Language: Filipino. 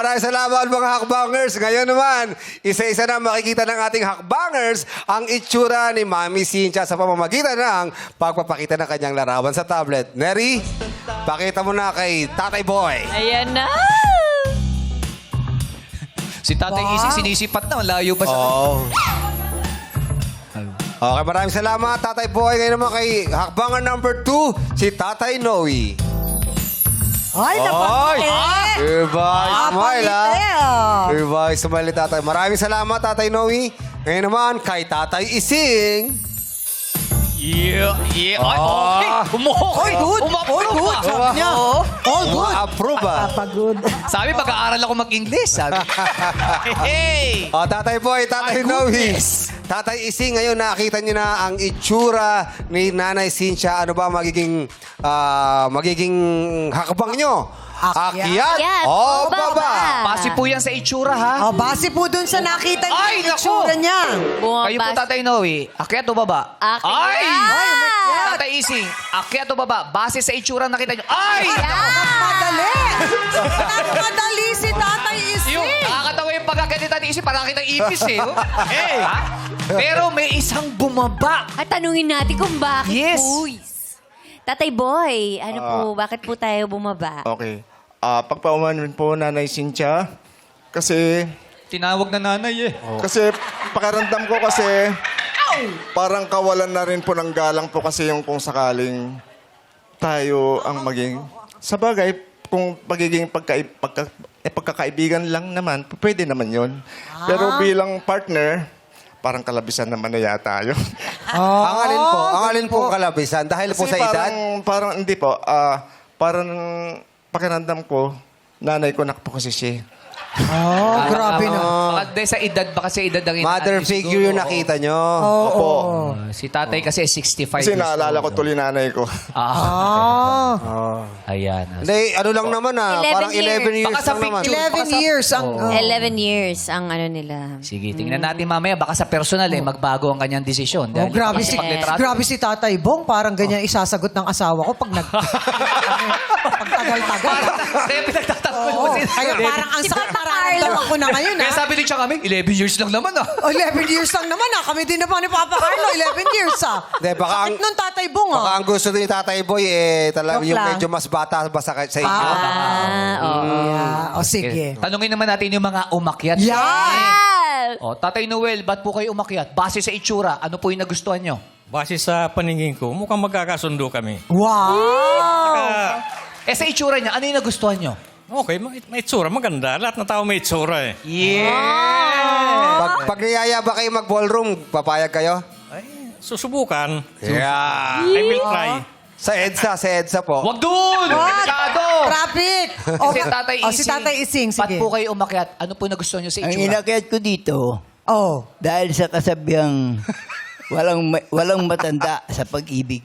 Maraming salamat mga hakbangers. Ngayon naman, isa-isa na makikita ng ating hakbangers ang itsura ni Mami Cynthia sa pamamagitan ng pagpapakita ng kanyang larawan sa tablet. Neri, pakita mo na kay Tatay Boy. Ayan na! Si Tatay Ising sinisipat na. Layo pa sa... Oh. Okay, maraming salamat Tatay Boy. Ngayon naman kay hakbanger number 2, si Tatay Noe. Ay, napakit! Iba, smile ah. Iba, smile Tatay. Maraming salamat Tatay Noe. Ngayon naman kay Tatay Ising. Yeah. Ay, okay. Oy, good! Oy, good! Sabi niya. All good! Approve ah. Pagod. Sabi, mag-aaral ako mag-English. Sabi. Hey! Oh, Tatay Boy, Tatay Noe. Tatay Ising, ngayon nakita niyo na ang itsura ni Nanay Cynthia. Ano ba magiging hakbang niyo? Akyat. Akyat o baba? Base po yan sa itsura, ha? Oh, base po dun sa nakita niyo Ay, yung naku! itsura niya. Kayo po, Tatay Noe. Akyat o baba? Akyat! Ay! umakyat. Tatay Ising, akyat o baba? Base sa itsura nakita nyo. Ay! Madali! Napakadali si Tatay Yung Ising. nakakatawa yung pagkaganita ni Ising, parang kitang ipis eh. Oh. Hey! Ha? Pero may isang bumaba. At tanungin natin kung bakit, Yes. boys. Tatay Boy, ano po, bakit po tayo bumaba? Okay. Pagpauman po Nanay Cynthia kasi Tinawag na nanay eh. kasi pakiramdam ko kasi parang kawalan na rin po ng galang po kasi yung kung sakaling tayo ang maging sa bagay kung pagiging pagkakaibigan lang naman pwede naman yon. Pero bilang partner parang kalabisan naman na yata yun. Ang alin po kalabisan? Dahil po sa Kasi edad? parang hindi po. Parang pakiramdam ko, nanay ko po kasi siya. Oh, grabe na. Baka sa edad, baka sa edad ang Mother inaantis figure yung siguro. nakita nyo. Opo. Si tatay kasi 65 Kasi years naalala ko old. tuloy nanay ko. Ayan. Hindi, ano lang naman 11 parang 11 years Baka sa lang naman. picture. 11 years ang... 11 years ang ano nila. Sige, tingnan natin mamaya. Baka sa personal magbago ang kanyang desisyon. Oh, grabe si, Paglitrato. grabe si Tatay Bong. Parang ganyan isasagot ng asawa ko pag pagtagal-tagal. Kaya pinagtatanggol mo Oo, si... kaya parang ang sakit nararamdaman ko na ngayon, Kaya ha? sabi ni Chang kami, 11 years lang naman ah. Oh, 11 years lang naman, ha? Kami din naman ni Papa Carlo, 11 years, ha? Hindi, baka Sakit ang- nun, Tatay Bong, Baka ha? ang gusto ni Tatay Boy, talaga Joke yung lang. medyo mas bata ba sa inyo. Oo. Yeah. O, sige. Tanungin naman natin yung mga umakyat. Yan! O, Tatay Noel, ba't po kayo umakyat? Base sa itsura, ano po yung nagustuhan nyo? Base sa paningin ko, mukhang magkakasundo kami. Wow! Sa itsura niya, ano yung nagustuhan nyo? Okay, may itsura. Maganda. Lahat ng tao may itsura eh. Yeah! Pag niyaya ba kayo mag-ballroom, papayag kayo? Ay, susubukan. Yeah. I will try. Sa EDSA po. Wag doon! Delikado! Traffic! Si Tatay Ising. Si Tatay Ising, Ba't sige. po kayo umakyat? Ano po nagustuhan nyo sa Ang itsura? inakyat ko dito, Oh. dahil sa kasabihang walang matanda sa pag-ibig.